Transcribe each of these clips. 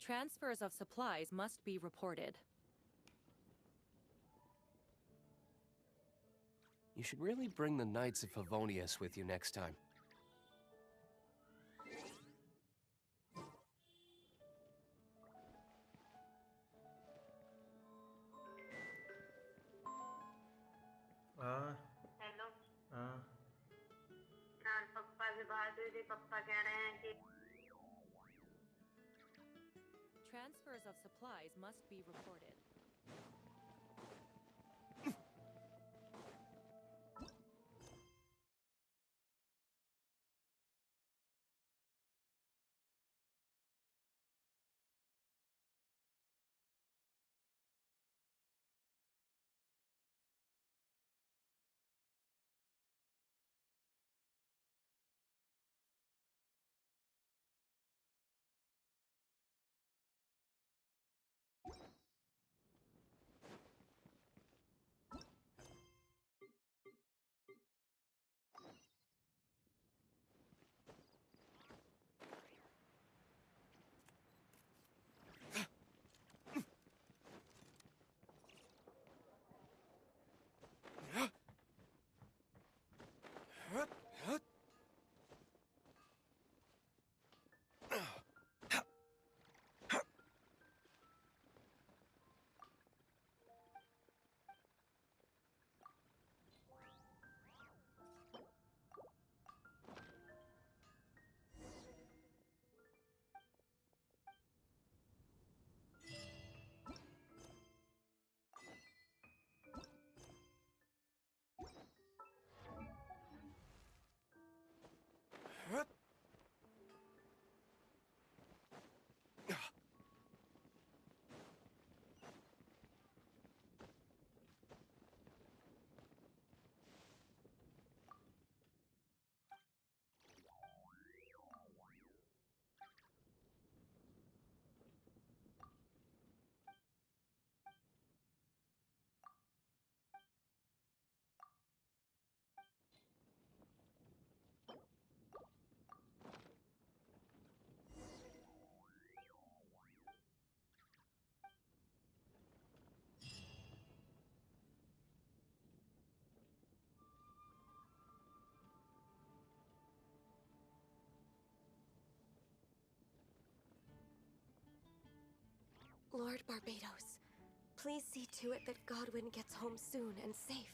Transfers of supplies must be reported. You should really bring the Knights of Favonius with you next time. Hello. यार पप्पा से बात हुई थी, पप्पा कह रहे हैं कि Transfers of supplies must be reported. Lord Barbados, please see to it that Godwin gets home soon and safe.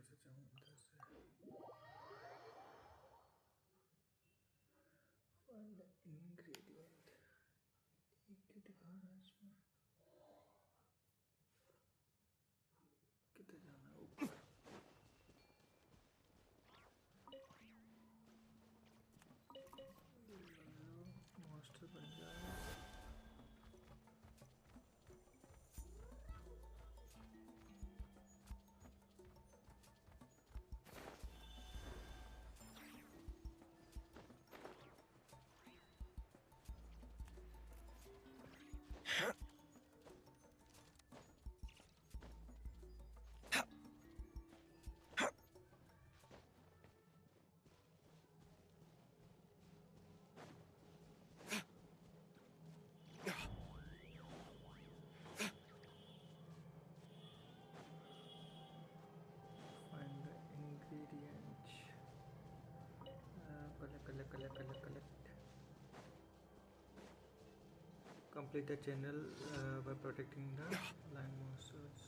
कैसे जाऊँ इधर से? Find the ingredient. एक क्यों दिखा रहा है इसमें? किधर जाना है? ऊपर. मास्टर बन जाए. Find the ingredient. Collect. Complete the channel by protecting the land monsters.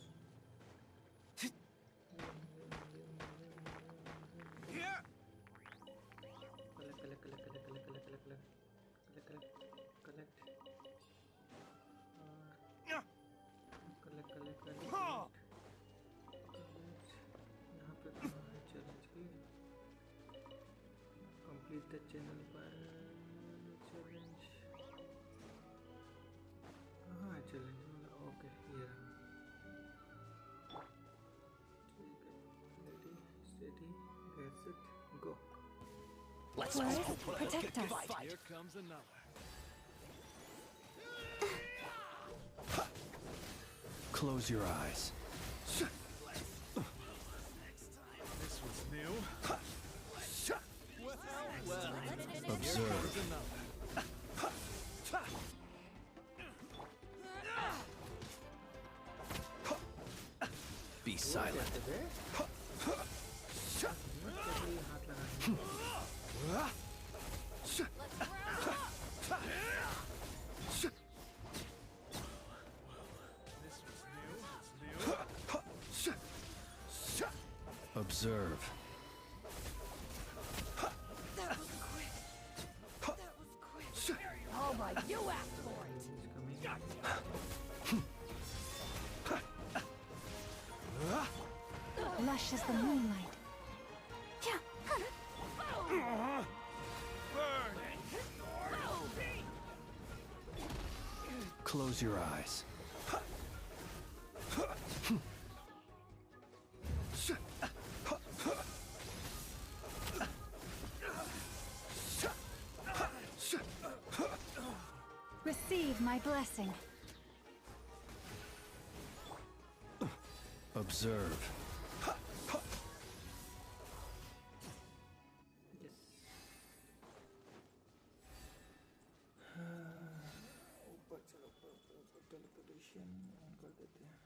Collect. यहाँ पे कहाँ है challenge की? Complete the channel by challenge. कहाँ है challenge वाला? Okay, ये रहा. ठीक है. Ready, steady, get set, go. Let's Flourish, go. protect us. Here comes another. Close your eyes. This was new. Well, Observe. Be silent. Observe. That was quick. Oh my, you asked for it! Lush as the moonlight. Close your eyes. Receive my blessing. Observe. ऊपर चलो, ऊपर teleportation on कर देते हैं.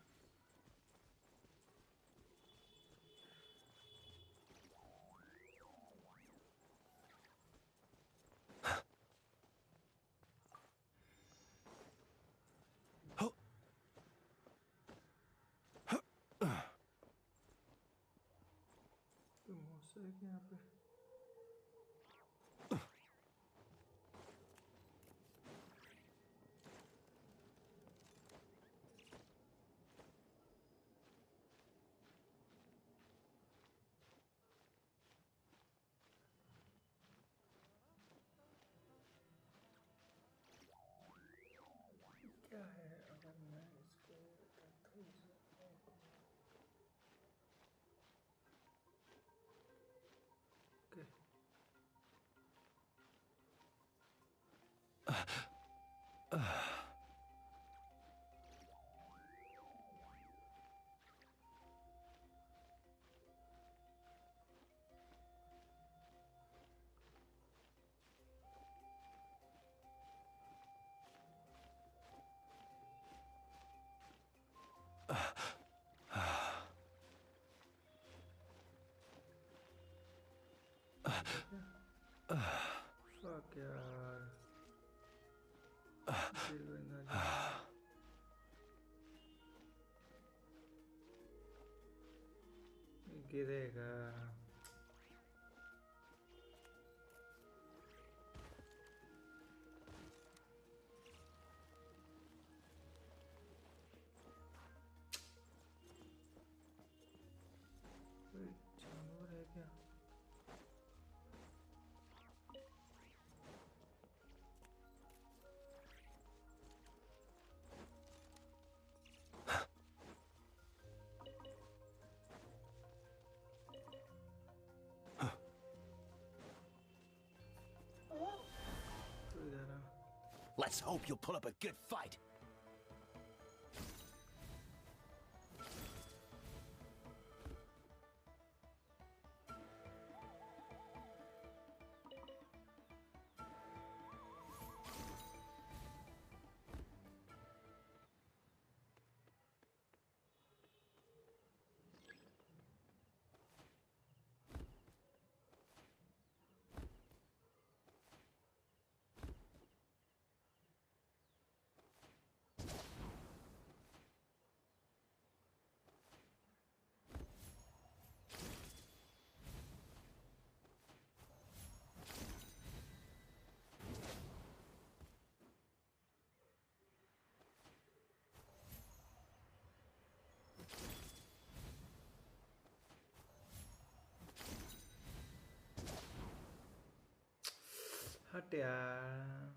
तो मौसम है कि यहाँ पे क्या है अगर मैं इसको थोड़ी सी गिरेगा। कोई जानवर है क्या? तो इधर आ। Let's hope you'll put up a good fight. हट यार।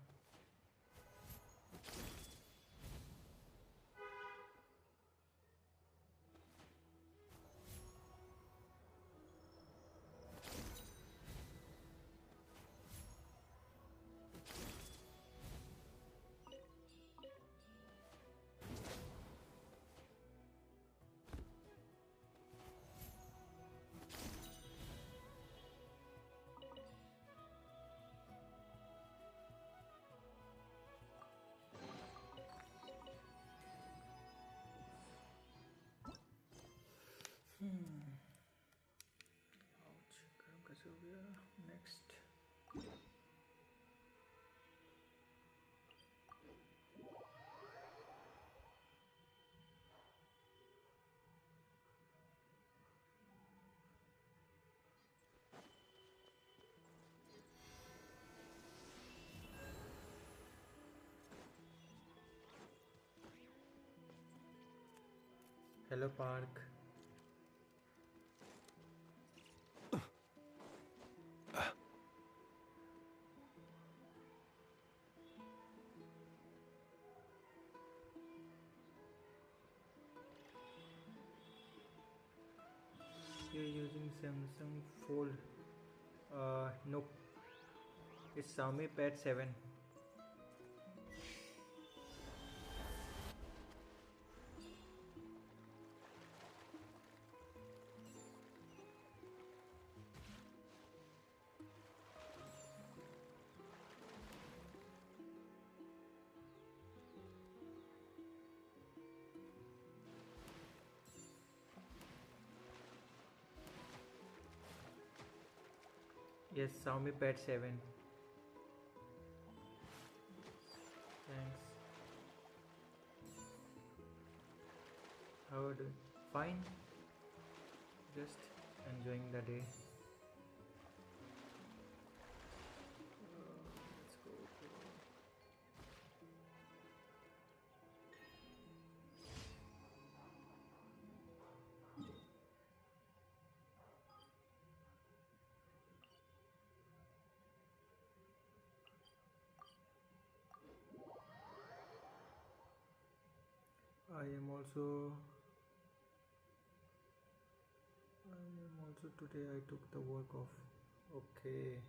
Ouch, काम कैसे हो गया? Next. Hello, Park. You're using Samsung Fold. Nope. It's Xiaomi Pad 7. Yes, Xiaomi Pad 7. Thanks. How are you doing? Fine. Just enjoying the day. Let's go. I am also today I took the work off. Okay.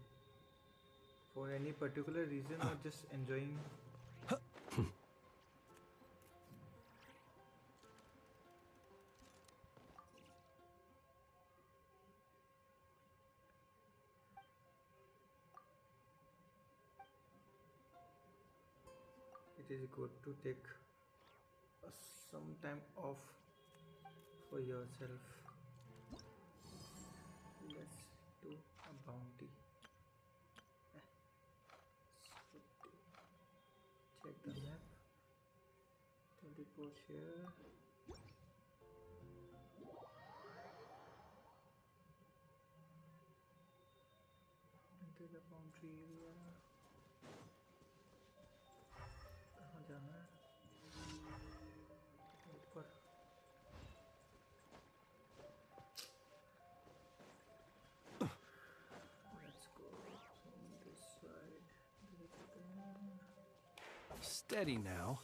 For any particular reason or just enjoying? It is good to take some time off for yourself. Let's do a bounty. Check the map. 24 share. Okay, the boundary area. कहाँ जाना है? ऊपर. Let's go from this side. Steady now.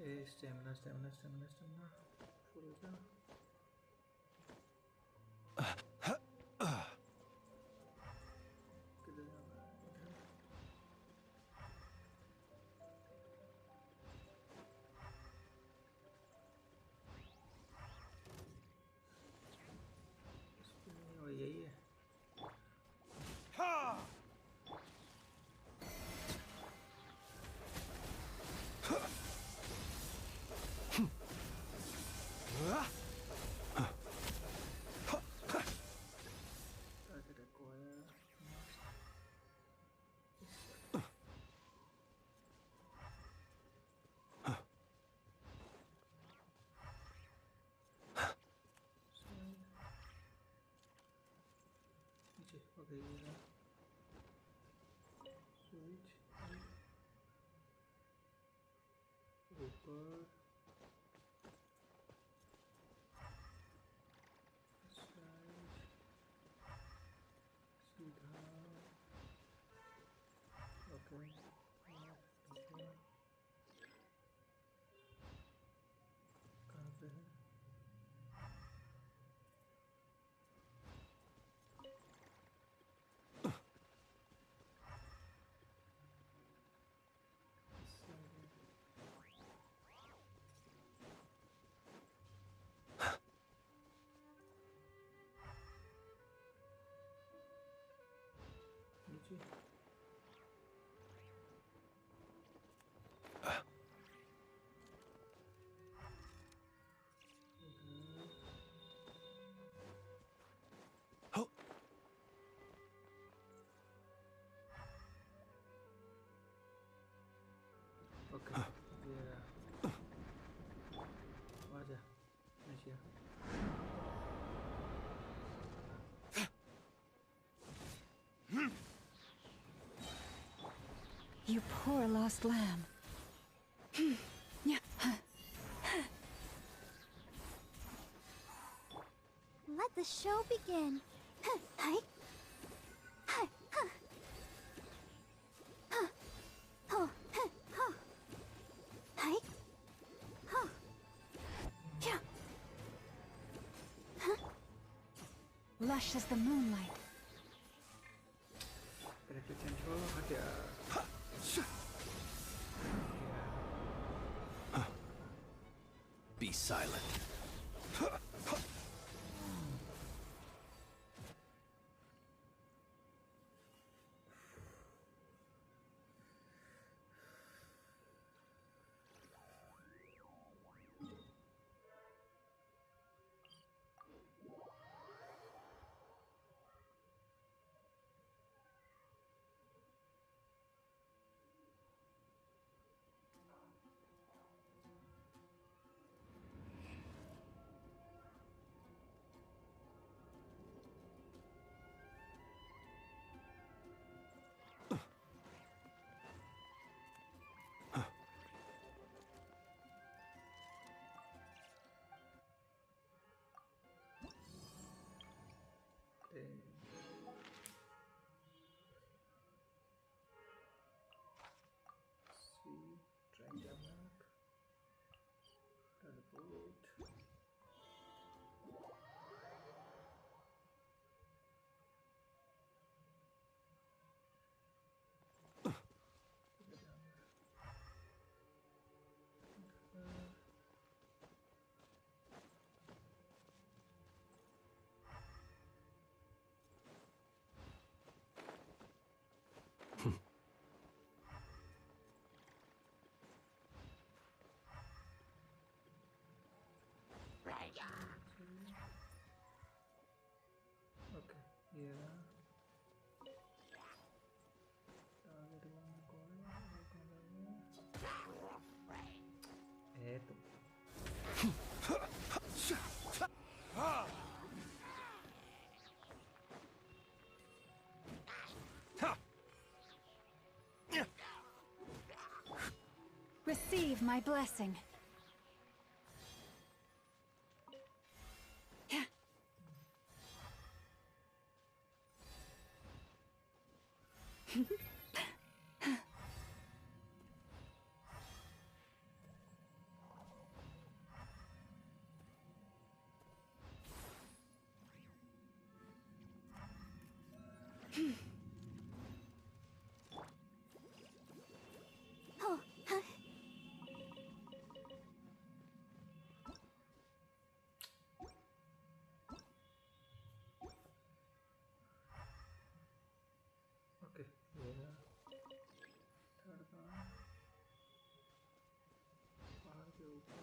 Hey, stamina. Full down. किधर जाना है? इधर. और यही है. Target acquire. नीचे. Okay, ये रहा. Switch. ऊपर. Side. सीधा. Okay. Okay. कहाँ पे है? नीचे. Okay. Yeah. आजा. नीचे. You poor lost lamb. Let the show begin. Lush as the moonlight. Character change हो. Hatia. Be silent. Okay, yeah. Target one, go. my blessing. Oh, huh. Okay, yeah. Third बार पहाड़ के ऊपर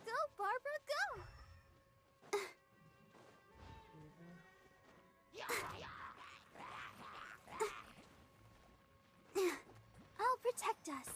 Go, Barbara, go! I'll protect us.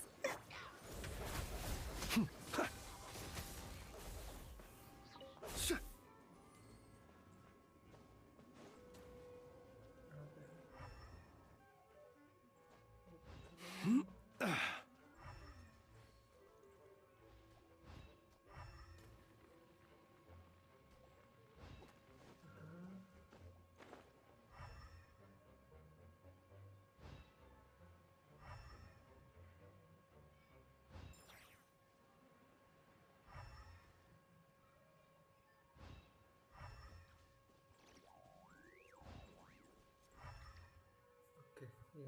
Okay, yeah.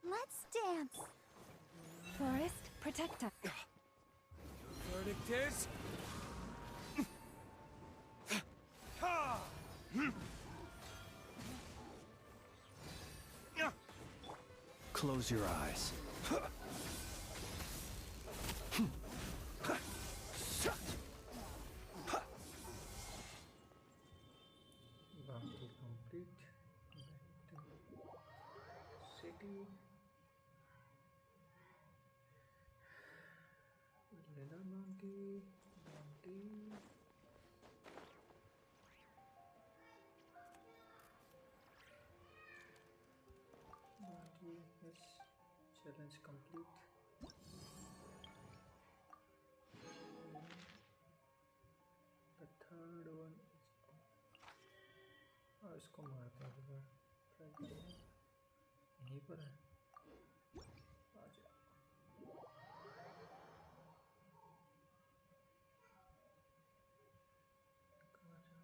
Let's dance. Forest, protect us. Verdict is... Close your eyes. Bounty complete. Back to city. Leather bounty. Bounty. Bounty. Yes. Challenge complete. The third one is इसको मारते हैं एक बार try करेंगे यहीं पर है आ जा कहाँ जाना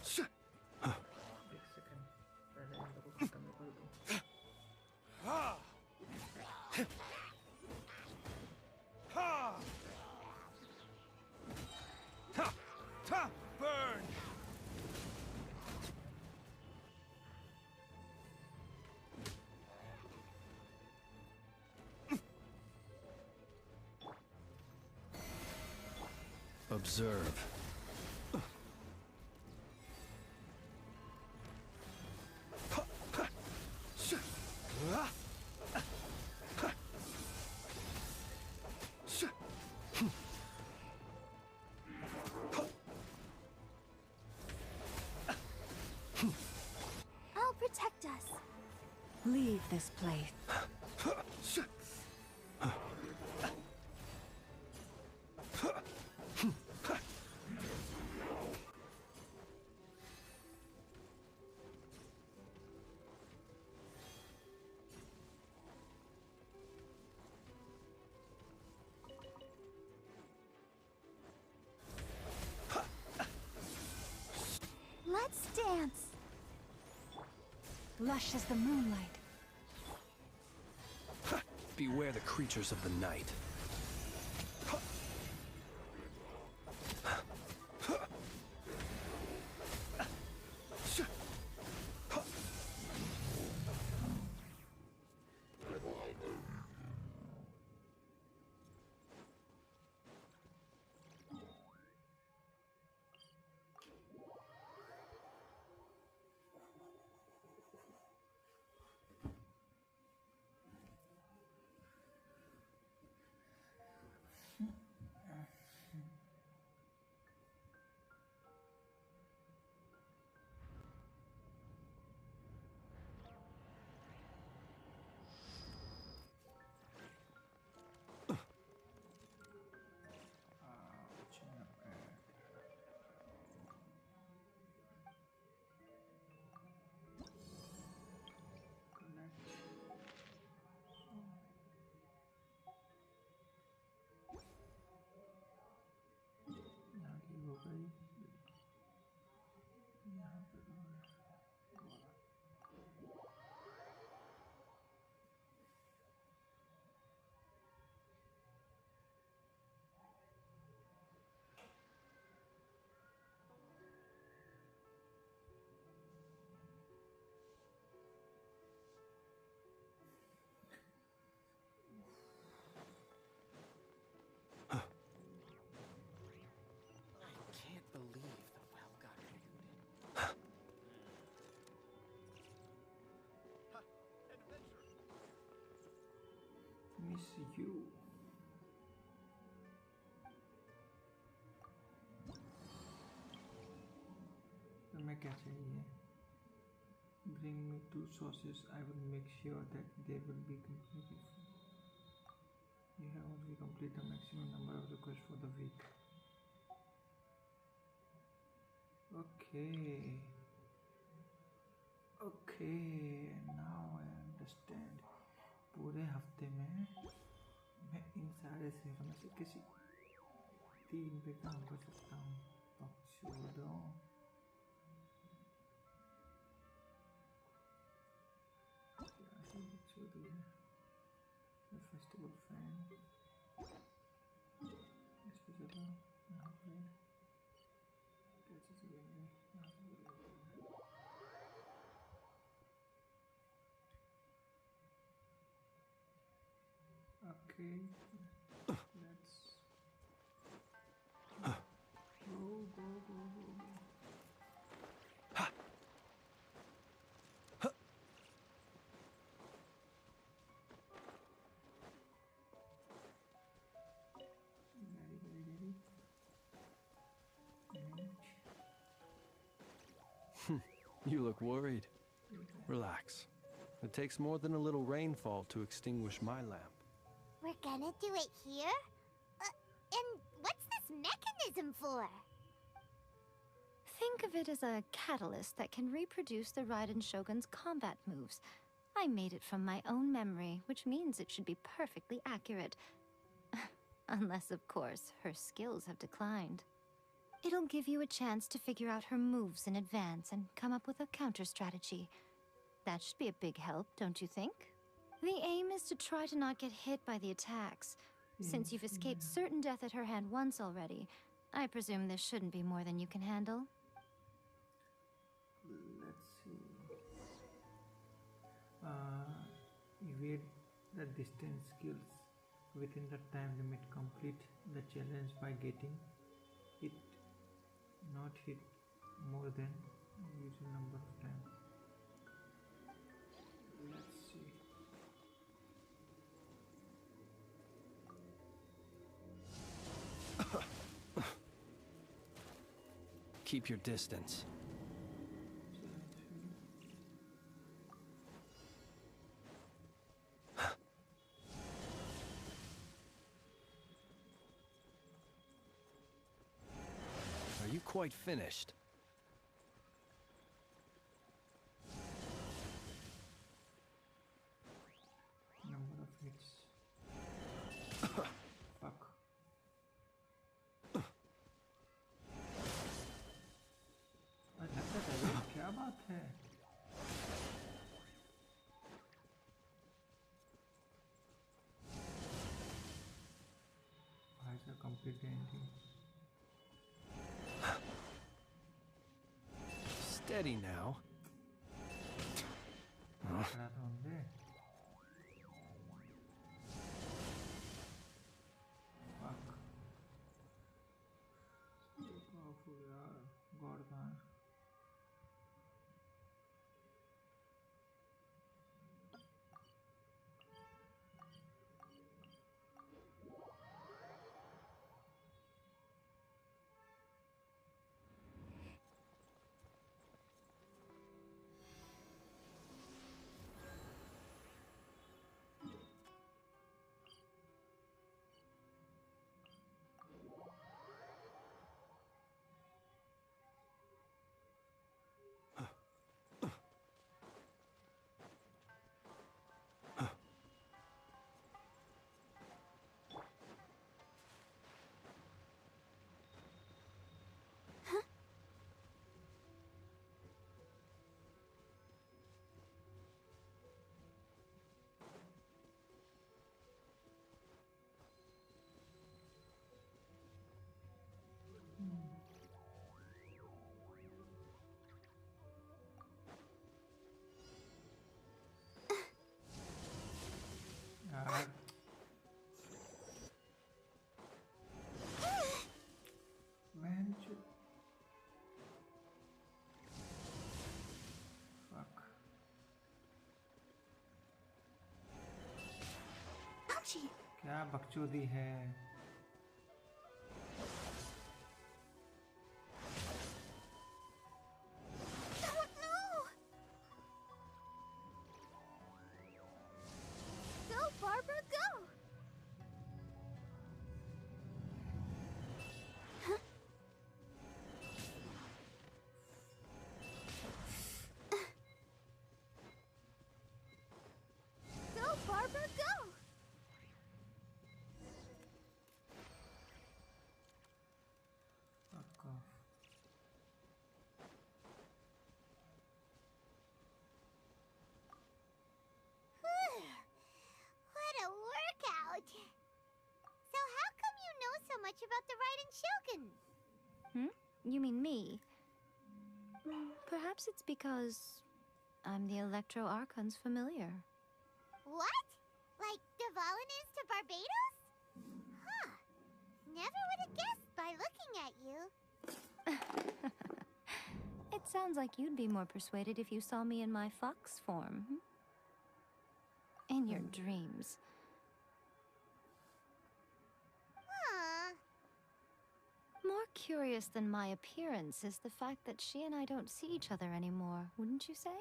ऊपर एक सेकंड पहले इन लोगों को खत्म कर दूं Burn! Observe. Leave this place. Let's dance. Lush as the moonlight. Beware the creatures of the night. Miss you. तुम्हें क्या चाहिए? Bring me 2 sauces. I will make sure that they will be completely full. You have only complete the maximum number of requests for the week. Okay. Okay. Now I understand. पूरे हफ्ते में मैं इन सारे seven में से किसी 3 पे काम कर सकता हूँ। छोड़ दो। छोड़ दिया। The festival fan। इस पे चलो। यहाँ पे क्या चीज़ लेंगे? यहाँ पे लेते हैं। Okay, let's go. Very. You look worried. Relax. It takes more than a little rainfall to extinguish my lamp. We're gonna do it here? And what's this mechanism for? Think of it as a catalyst that can reproduce the Raiden Shogun's combat moves. I made it from my own memory, which means it should be perfectly accurate. Unless, of course, her skills have declined. It'll give you a chance to figure out her moves in advance and come up with a counter-strategy. That should be a big help, don't you think? The aim is to try to not get hit by the attacks. Since you've escaped certain death at her hand once already, I presume this shouldn't be more than you can handle. Let's see. Evade the distance skills within the time limit. Complete the challenge by getting it not hit more than usual number of times. Let's see. Keep your distance. quite finished. Number of hits. Fuck. लगता है क्या बात है? भाई साहब complete the ending. Steady now. खड़ा तो होंगे. Fuck. So powerful यार. GaBBaR. यार. Man, fuck. Ouchie! क्या बकचोदी है? Oh no! Go, Barbara, go! Huh? Go, Barbara, go! Fuck off. What a workout! So how come you know so much about the Raiden Shogun? You mean me? Perhaps it's because I'm the Electro Archon's familiar. What? Like Dvalin is to Barbados? Huh. Never would have guessed by looking at you. It sounds like you'd be more persuaded if you saw me in my fox form. In your dreams. Huh. More curious than my appearance is the fact that she and I don't see each other anymore, wouldn't you say?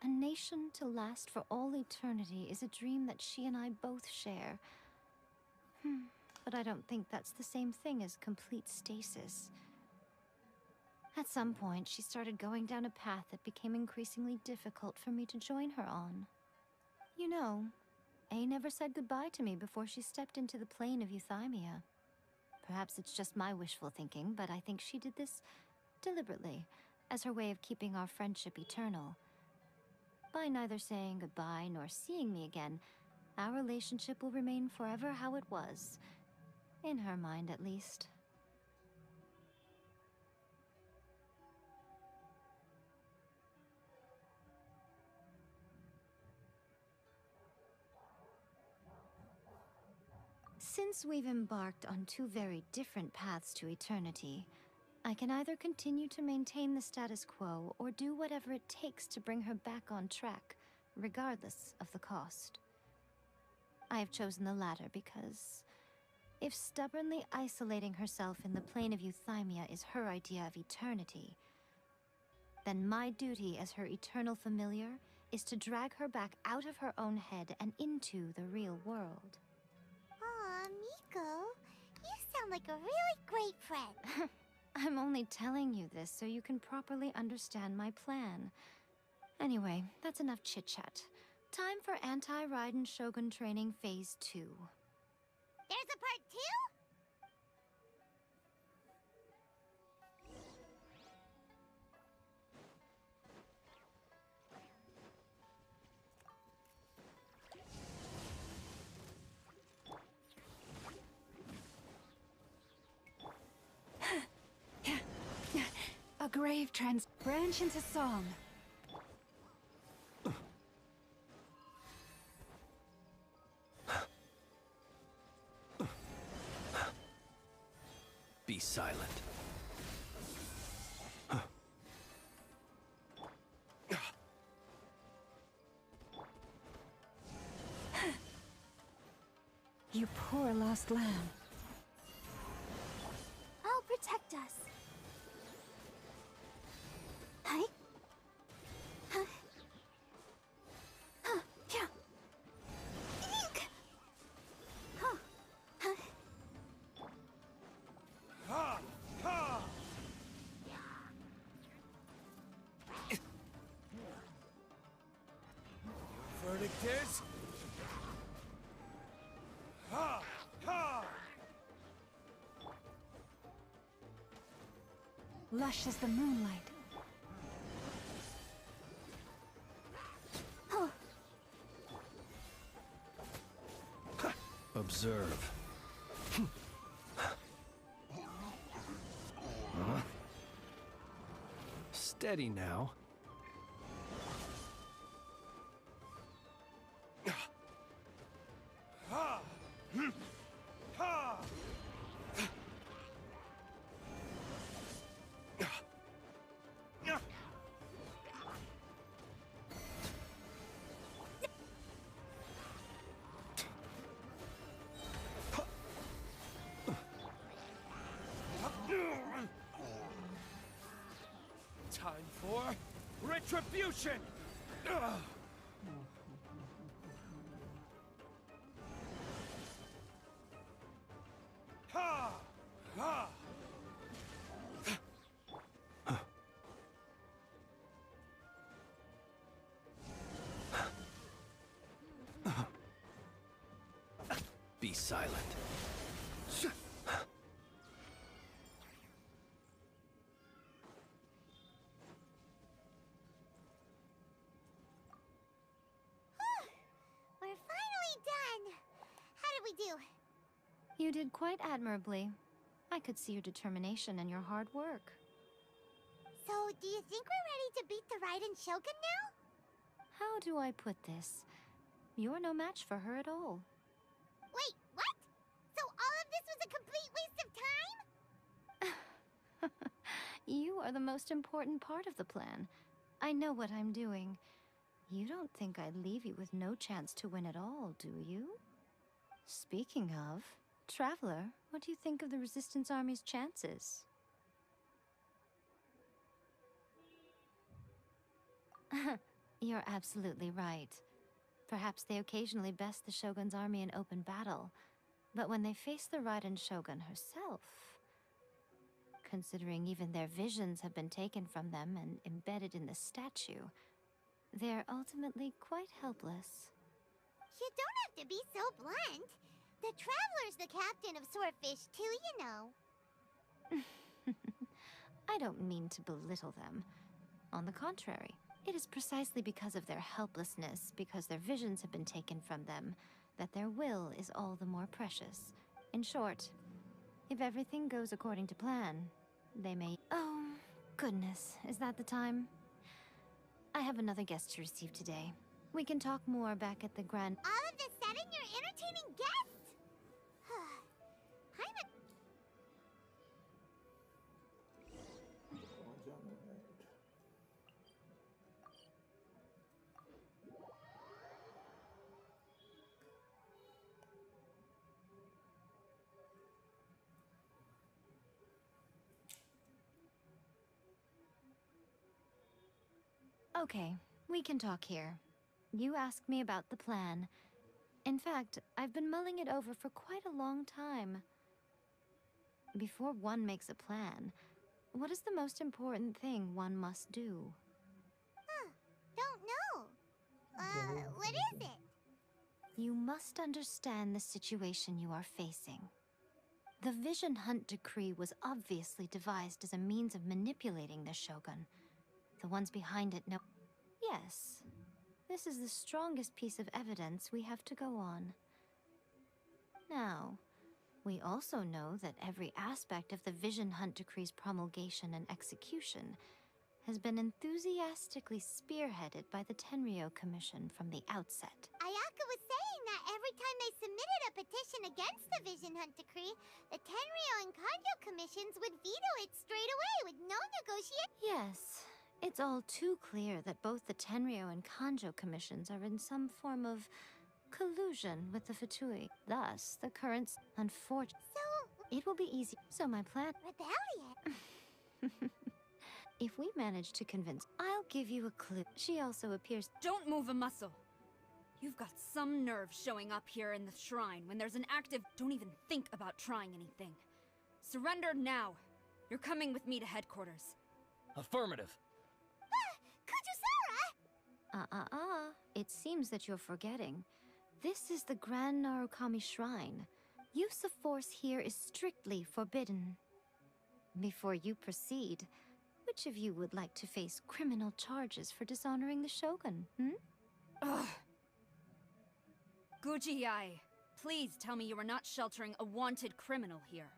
A nation to last for all eternity is a dream that she and I both share. But I don't think that's the same thing as complete stasis. At some point, she started going down a path that became increasingly difficult for me to join her on. You know, A never said goodbye to me before she stepped into the plane of Euthymia. Perhaps it's just my wishful thinking, but I think she did this deliberately, as her way of keeping our friendship eternal. By neither saying goodbye nor seeing me again, our relationship will remain forever how it was. In her mind, at least. Since we've embarked on two very different paths to eternity, I can either continue to maintain the status quo or do whatever it takes to bring her back on track, regardless of the cost. I have chosen the latter because if stubbornly isolating herself in the plane of Euthymia is her idea of eternity, then my duty as her eternal familiar is to drag her back out of her own head and into the real world. Aw, Miko, you sound like like a really great friend. I'm only telling you this so you can properly understand my plan. Anyway, that's enough chit-chat. Time for Anti-Raiden Shogun Training Phase 2. There's a part 2? A grave branch into song. Be silent. You poor lost lamb. I'll protect us. Hi. Huh. Huh. Yeah. Eek. Huh. Huh. Verdict is... Ha! Ha! Lush as the moonlight. Observe. Huh? Steady now. Time for retribution! Ha! Ha! Be silent. We're finally done. How did we do? You did quite admirably. I could see your determination and your hard work. So, do you think we're ready to beat the Raiden Shogun now? How do I put this? You're no match for her at all. Wait, what? So all of this was a complete waste of time? You are the most important part of the plan. I know what I'm doing. You don't think I'd leave you with no chance to win at all, do you? Speaking of, Traveler, what do you think of the Resistance Army's chances? You're absolutely right. Perhaps they occasionally best the Shogun's army in open battle, but when they face the Raiden Shogun herself... Considering even their visions have been taken from them and embedded in the statue, they're ultimately quite helpless. You don't have to be so blunt. The Traveler's the captain of Swordfish too, you know. I don't mean to belittle them. On the contrary, it is precisely because of their helplessness, because their visions have been taken from them, that their will is all the more precious. In short, if everything goes according to plan, they may... Oh, goodness, is that the time? I have another guest to receive today. We can talk more back at the Grand... All of this said and you're entertaining guests? I'm a... Okay, we can talk here. You asked me about the plan. In fact, I've been mulling it over for quite a long time. Before one makes a plan, what is the most important thing one must do? Don't know. What is it? You must understand the situation you are facing. The Vision Hunt Decree was obviously devised as a means of manipulating the Shogun. The ones behind it know. Yes, this is the strongest piece of evidence we have to go on. Now, we also know that every aspect of the Vision Hunt Decree's promulgation and execution has been enthusiastically spearheaded by the Tenryou Commission from the outset. Ayaka was saying that every time they submitted a petition against the Vision Hunt Decree, the Tenryou and Kanjo commissions would veto it straight away with no negotiation. Yes, it's all too clear that both the Tenryou and Kanjo commissions are in some form of collusion with the Fatui. Thus, the current unfortunate. So, it will be easy. So my plan. rebellion. If we manage to convince, I'll give you a clue. She also appears. Don't move a muscle. You've got some nerve showing up here in the shrine when there's an active. Don't even think about trying anything. Surrender now. You're coming with me to headquarters. Affirmative. Kujusara! It seems that you're forgetting. This is the Grand Narukami Shrine. Use of force here is strictly forbidden. Before you proceed, which of you would like to face criminal charges for dishonoring the Shogun, Ugh. Guji-ai, please tell me you are not sheltering a wanted criminal here.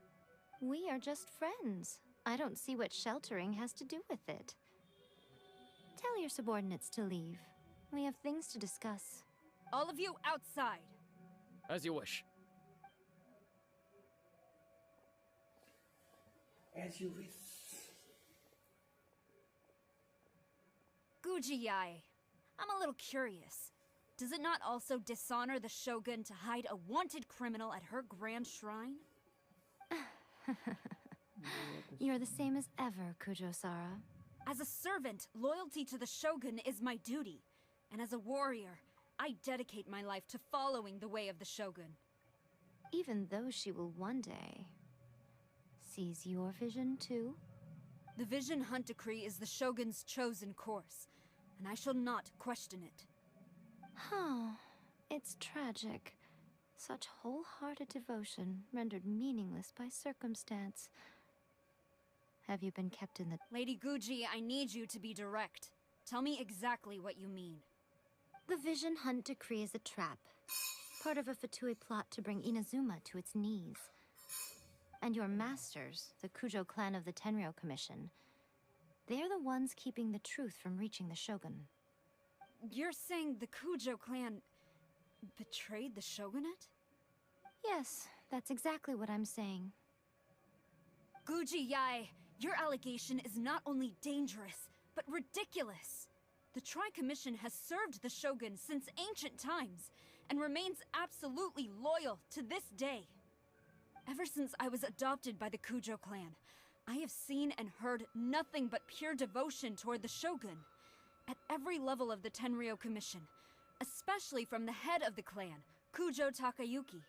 We are just friends. I don't see what sheltering has to do with it. Tell your subordinates to leave. We have things to discuss. All of you outside. As you wish. As you wish. Guji-ai, I'm a little curious. Does it not also dishonor the Shogun to hide a wanted criminal at her grand shrine? You're the same as ever, Kujo-sara. As a servant, loyalty to the Shogun is my duty. And as a warrior, I dedicate my life to following the way of the Shogun. Even though she will one day seize your vision too? The Vision Hunt Decree is the Shogun's chosen course, and I shall not question it. Oh, it's tragic. Such wholehearted devotion rendered meaningless by circumstance. Have you been kept in the... Lady Guji, I need you to be direct. Tell me exactly what you mean. The Vision Hunt Decree is a trap. Part of a Fatui plot to bring Inazuma to its knees. And your masters, the Kujo clan of the Tenryou Commission, they're the ones keeping the truth from reaching the Shogun. You're saying the Kujo clan betrayed the Shogunate? Yes, that's exactly what I'm saying. Guji-ai, your allegation is not only dangerous, but ridiculous. The Tri-Commission has served the Shogun since ancient times, and remains absolutely loyal to this day. Ever since I was adopted by the Kujo clan, I have seen and heard nothing but pure devotion toward the Shogun. At every level of the Tenryou Commission, especially from the head of the clan, Kujo Takayuki.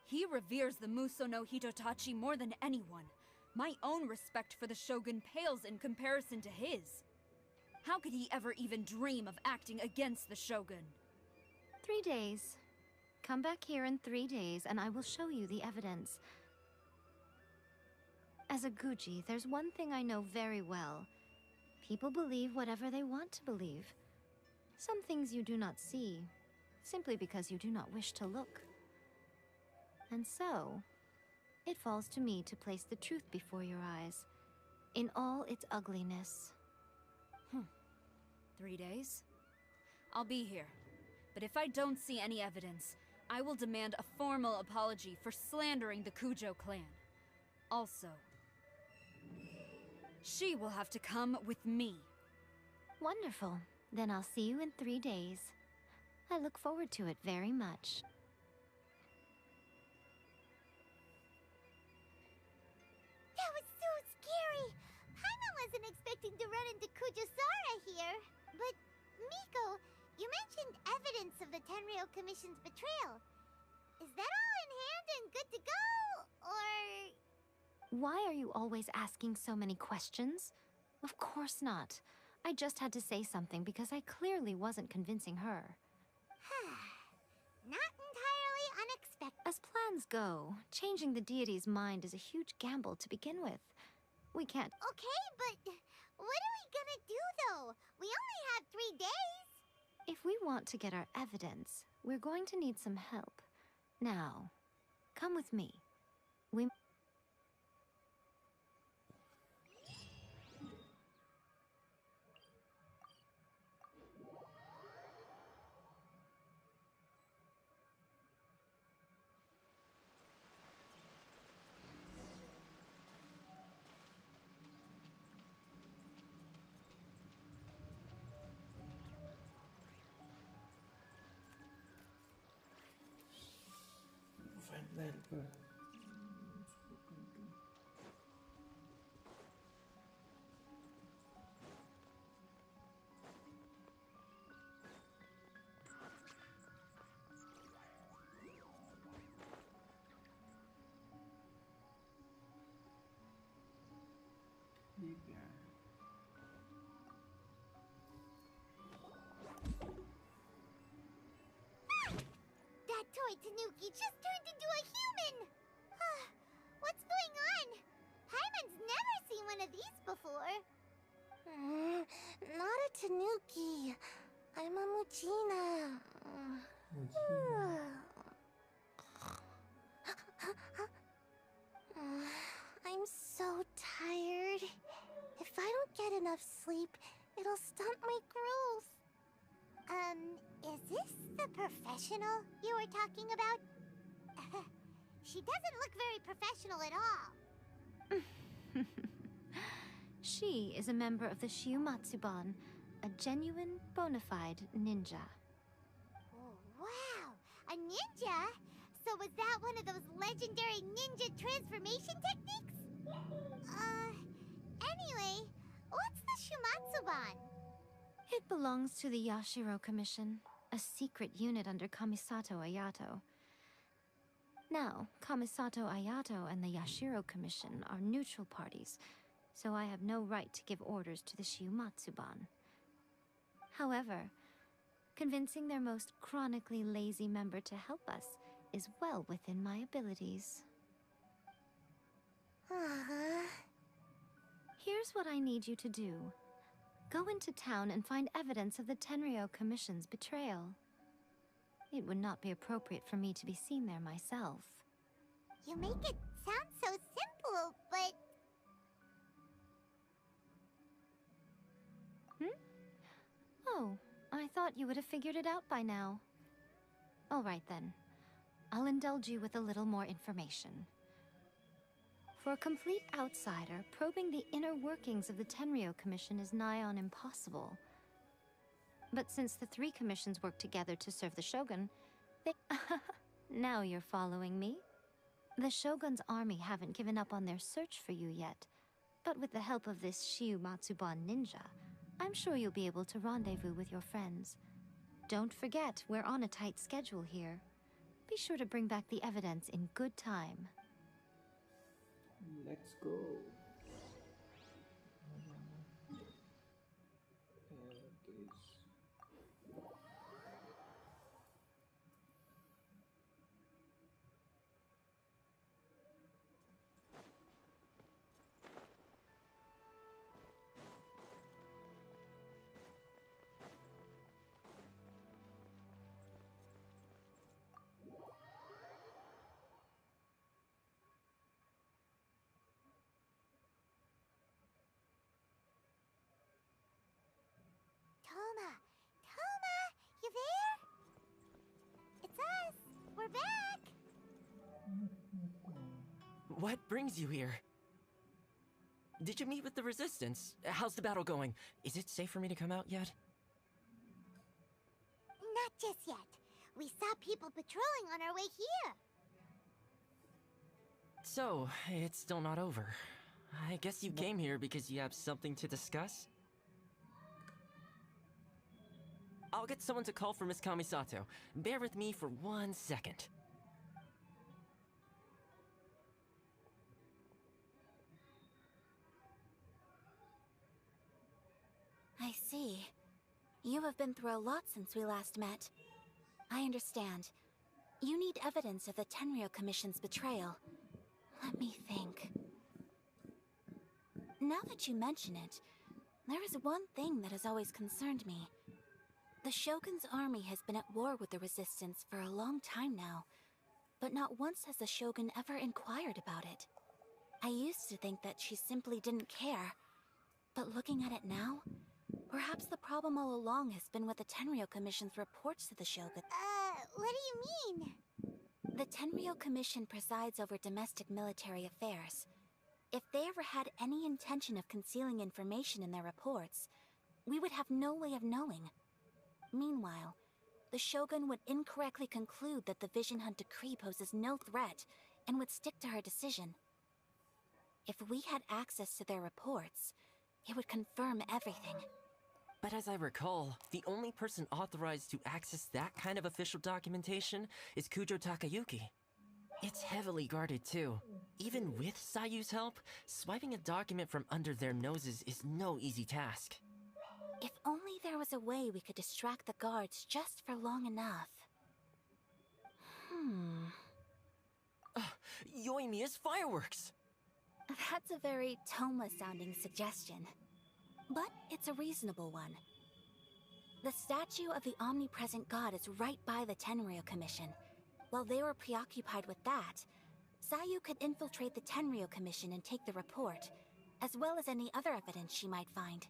He reveres the Muso no Hitotachi more than anyone. My own respect for the Shogun pales in comparison to his. How could he ever even dream of acting against the Shogun? 3 days. Come back here in 3 days and I will show you the evidence. As a Guji, there's one thing I know very well. People believe whatever they want to believe. Some things you do not see, simply because you do not wish to look. And so, it falls to me to place the truth before your eyes, in all its ugliness. 3 days? I'll be here. But if I don't see any evidence, I will demand a formal apology for slandering the Kujo clan. Also, she will have to come with me. Wonderful. Then I'll see you in 3 days. I look forward to it very much. That was so scary! Paimon wasn't expecting to run into Kujusara here. But, Miko, you mentioned evidence of the Tenryou Commission's betrayal. Is that all in hand and good to go? Or... Why are you always asking so many questions? Of course not. I just had to say something because I clearly wasn't convincing her. Not entirely unexpected. As plans go, changing the deity's mind is a huge gamble to begin with. We can't... Okay, but what are we gonna do, though? We only have 3 days. If we want to get our evidence, we're going to need some help. Now, come with me. We... Find the helper. That toy Tanuki just turned into a human! What's going on? Hyman's never seen one of these before. Not a Tanuki. I'm a Muchina. I'm so tired. If I don't get enough sleep, it'll stunt my growth. Is this the professional you were talking about? She doesn't look very professional at all. She is a member of the Shiumatsuban, a genuine, bona fide ninja. Oh, wow! A ninja? So was that one of those legendary ninja transformation techniques? Anyway, what's the Shumatsuban? It belongs to the Yashiro Commission, a secret unit under Kamisato Ayato. Now, Kamisato Ayato and the Yashiro Commission are neutral parties, so I have no right to give orders to the Shiumatsuban. However, convincing their most chronically lazy member to help us is well within my abilities. Here's what I need you to do. Go into town and find evidence of the Tenryou Commission's betrayal. It would not be appropriate for me to be seen there myself. You make it sound so simple, but... Oh, I thought you would have figured it out by now. All right then. I'll indulge you with a little more information. For a complete outsider, probing the inner workings of the Tenryou Commission is nigh on impossible. But since the 3 commissions work together to serve the Shogun, they... Now you're following me. The Shogun's army haven't given up on their search for you yet, but with the help of this Shiumatsuban ninja, I'm sure you'll be able to rendezvous with your friends. Don't forget, we're on a tight schedule here. Be sure to bring back the evidence in good time. Let's go. Toma, you there? It's us. We're back. What brings you here? Did you meet with the Resistance? How's the battle going? Is it safe for me to come out yet? Not just yet. We saw people patrolling on our way here. So, it's still not over. I guess you came here because you have something to discuss? I'll get someone to call for Miss Kamisato. Bear with me for 1 second. I see. You have been through a lot since we last met. I understand. You need evidence of the Tenryou Commission's betrayal. Let me think. Now that you mention it, there is one thing that has always concerned me. The Shogun's army has been at war with the Resistance for a long time now, but not once has the Shogun ever inquired about it. I used to think that she simply didn't care, but looking at it now, perhaps the problem all along has been with the Tenryou Commission's reports to the Shogun. What do you mean? The Tenryou Commission presides over domestic military affairs. If they ever had any intention of concealing information in their reports, we would have no way of knowing. Meanwhile, the Shogun would incorrectly conclude that the Vision Hunt decree poses no threat and would stick to her decision. If we had access to their reports, it would confirm everything. But as I recall, the only person authorized to access that kind of official documentation is Kujo Takayuki. It's heavily guarded too. Even with Sayu's help, swiping a document from under their noses is no easy task. If only there was a way we could distract the guards just for long enough. Yoimiya's fireworks! That's a very Toma-sounding suggestion. But it's a reasonable one. The statue of the omnipresent god is right by the Tenryou Commission. While they were preoccupied with that, Sayu could infiltrate the Tenryou Commission and take the report, as well as any other evidence she might find.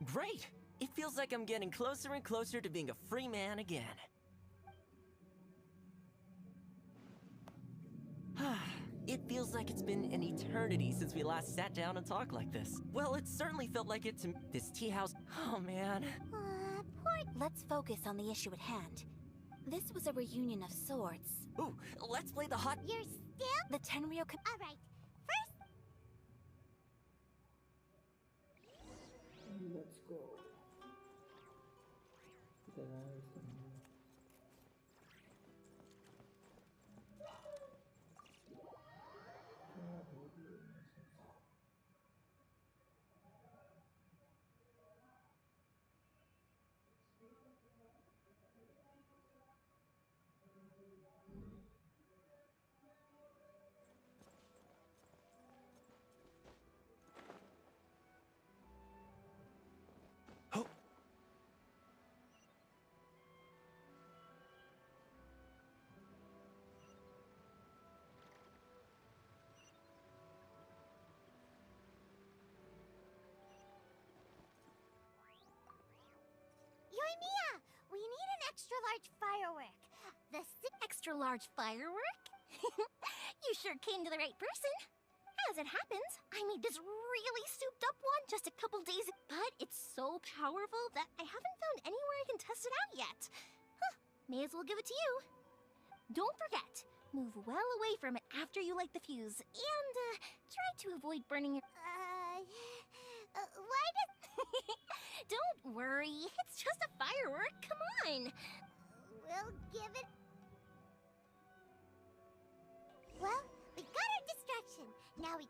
Great! It feels like I'm getting closer and closer to being a free man again. It feels like it's been an eternity since we last sat down and talked like this. Well, it certainly felt like it to this tea house. Oh, man. Let's focus on the issue at hand. This was a reunion of sorts. Ooh, let's play the hot... You're still... The Tenryou... Alright, first... Let's go. Yoimiya, we need an extra-large firework. The Extra-large firework? You sure came to the right person. As it happens, I made this really souped-up one just a couple days ago, but it's so powerful that I haven't found anywhere I can test it out yet. May as well give it to you. Don't forget, move well away from it after you light the fuse, and try to avoid burning your... why did... Don't worry, it's just a firework, come on. We'll give it... Well, we got our distraction. Now we...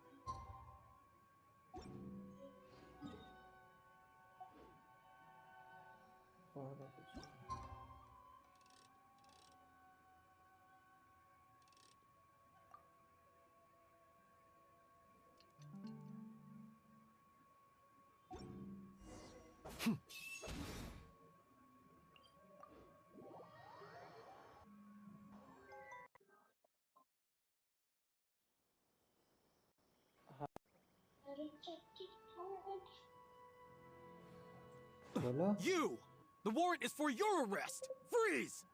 Hello? You! The warrant is for your arrest! Freeze!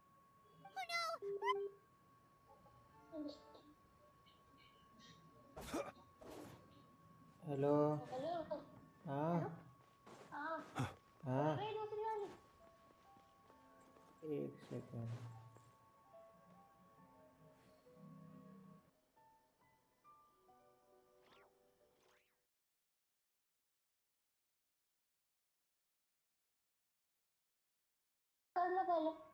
Hello? हाँ हाँ एक second कर लो पहले